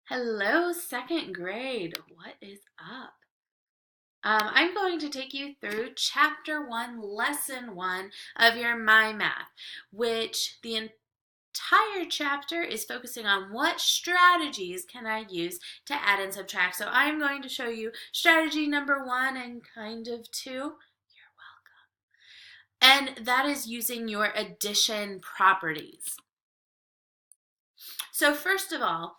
Hello, second grade. What is up? I'm going to take you through Chapter 1, Lesson 1 of your My Math, which the entire chapter is focusing on what strategies can I use to add and subtract. So I'm going to show you strategy number 1 and kind of 2. You're welcome. And that is using your addition properties. So first of all,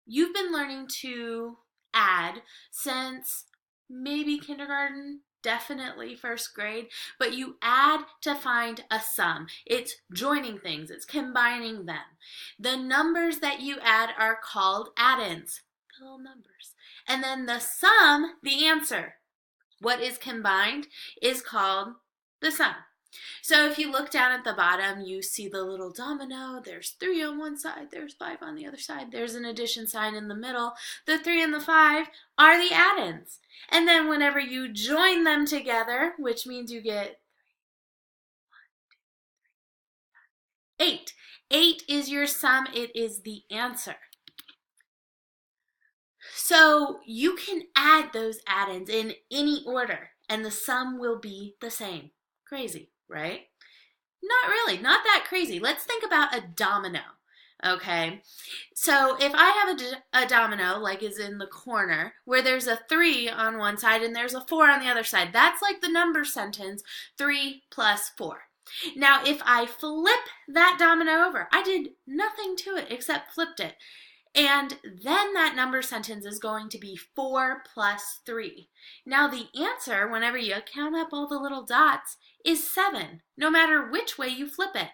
you've been learning to add since maybe kindergarten, definitely first grade, but you add to find a sum. It's joining things, it's combining them. The numbers that you add are called add-ins, little numbers. And then the sum, the answer, what is combined, is called the sum. So if you look down at the bottom, you see the little domino. There's 3 on one side, there's 5 on the other side. There's an addition sign in the middle. The 3 and the 5 are the add-ins. And then whenever you join them together, which means you get 8. 8 is your sum. It is the answer. So you can add those add-ins in any order, and the sum will be the same. Crazy, right? Not really, not that crazy. Let's think about a domino, okay? So if I have a domino, like is in the corner, where there's a 3 on one side and there's a 4 on the other side, that's like the number sentence, 3 plus 4. Now, if I flip that domino over, I did nothing to it except flipped it. And then that number sentence is going to be 4 plus 3. Now the answer, whenever you count up all the little dots, is 7, no matter which way you flip it.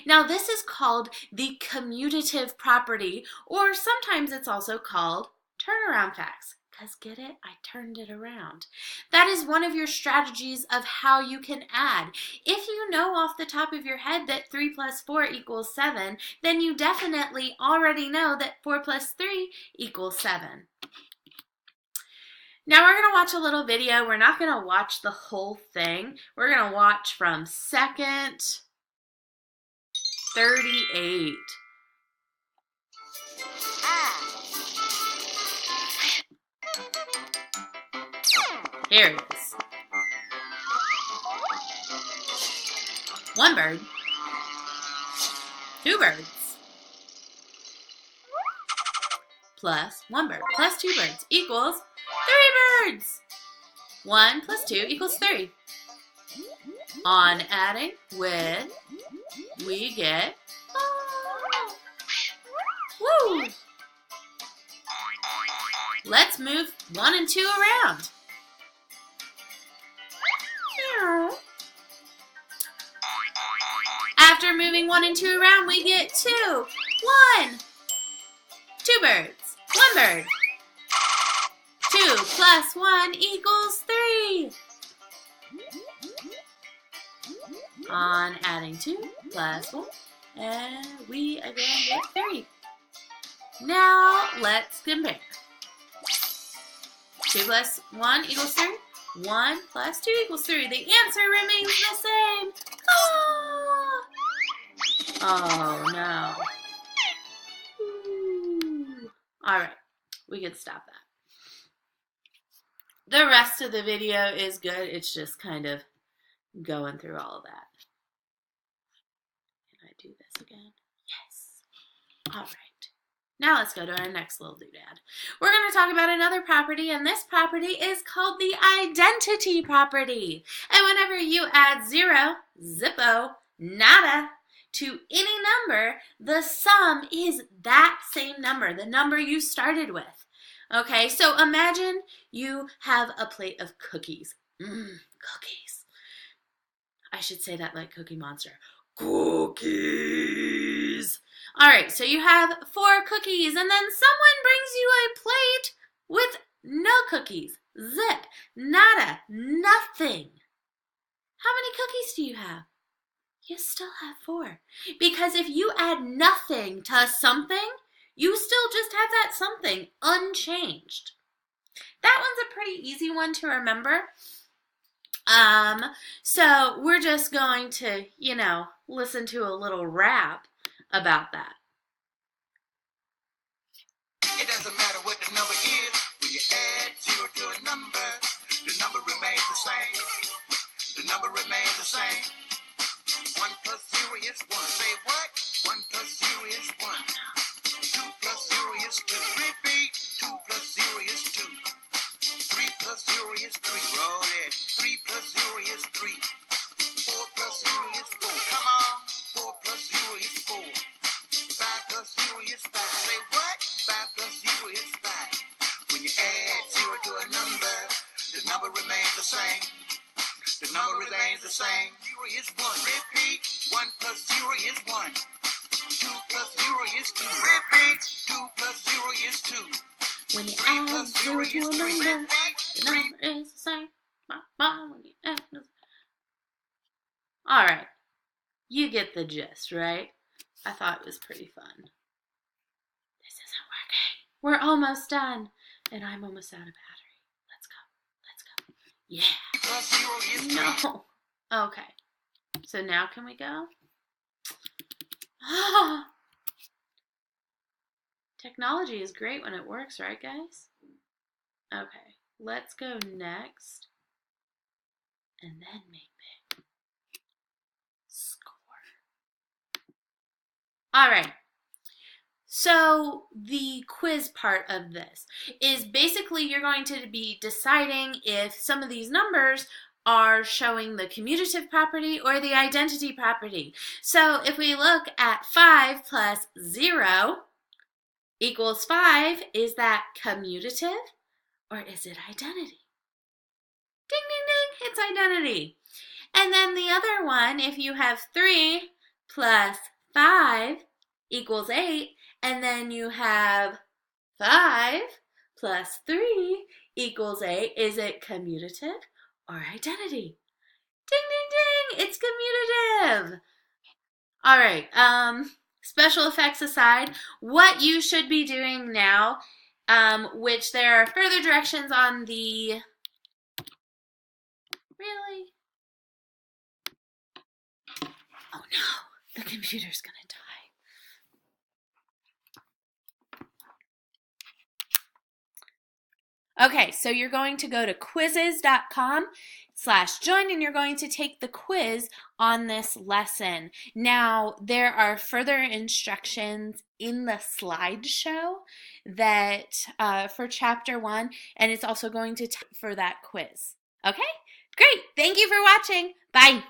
Now this is called the commutative property, or sometimes it's also called turnaround facts. Because get it? I turned it around. That is one of your strategies of how you can add. If you know off the top of your head that 3 plus 4 equals 7, then you definitely already know that 4 plus 3 equals 7. Now we're going to watch a little video. We're not going to watch the whole thing. We're going to watch from second 38. Here it is. One bird, 2 birds, plus 1 bird, plus 2 birds equals 3 birds. 1 plus 2 equals 3. On adding with, we get, woo! Let's move 1 and 2 around. After moving 1 and 2 around, we get 2. 1. 2 birds. 1 bird. 2 plus 1 equals 3. On adding 2 plus 1, and we again get 3. Now let's compare. 2 plus 1 equals 3. 1 plus 2 equals 3. The answer remains the same. Oh no. Alright, we can stop that. The rest of the video is good. It's just kind of going through all of that. Can I do this again? Yes. Alright. Now let's go to our next little doodad. We're going to talk about another property, and this property is called the identity property. And whenever you add 0, zippo, nada, to any number, the sum is that same number, the number you started with. Okay, so imagine you have a plate of cookies. Cookies. I should say that like Cookie Monster. Cookies. All right, so you have 4 cookies, and then someone brings you a plate with no cookies. Zip, nada, nothing. How many cookies do you have? You still have 4. Because if you add nothing to something, you still just have that something unchanged. That one's a pretty easy one to remember. So we're just going to, listen to a little rap about that. The number is, when you add 0 to a number, the number remains the same. The number remains the same. 1 plus 0 is 1. Say what? 1 plus 0 is 1. 2 plus 0 is 2. Repeat. 2 plus 0 is 2. 3 plus 0 is 3. Roll it. 3 plus 0 is 3. 4 plus 0 is 4. Come on. 4 plus 0 is 4. 5 plus 0 is 5. Say what? 5 plus 0 is 5. When you add 0 to a number, the number remains the same. The number remains the same. 0 is 1. Repeat. 1 plus 0 is 1. 2 plus 0 is 2. Repeat. 2 plus 0 is 2. When you add 0 to a number, the number is the same. Alright. You get the gist, right? I thought it was pretty fun. This isn't working. We're almost done. And I'm almost out of battery. Let's go. Let's go. Yeah. No. Okay. So now can we go? Technology is great when it works, right, guys? Okay. Let's go next. And then make big. Score. All right. So the quiz part of this is basically you're going to be deciding if some of these numbers are showing the commutative property or the identity property. So if we look at 5 plus 0 equals 5, is that commutative or is it identity? Ding, ding, ding, it's identity. And then the other one, if you have 3 plus 5 equals 8, and then you have 5 plus 3 equals 8, is it commutative or identity? Ding, ding, ding, it's commutative. All right, special effects aside, what you should be doing now, which there are further directions on the... Really? Oh no, the computer's gonna die. Okay, so you're going to go to quizzes.com/join and you're going to take the quiz on this lesson. Now, there are further instructions in the slideshow that for chapter 1, and it's also going to for that quiz. Okay, great. Thank you for watching. Bye.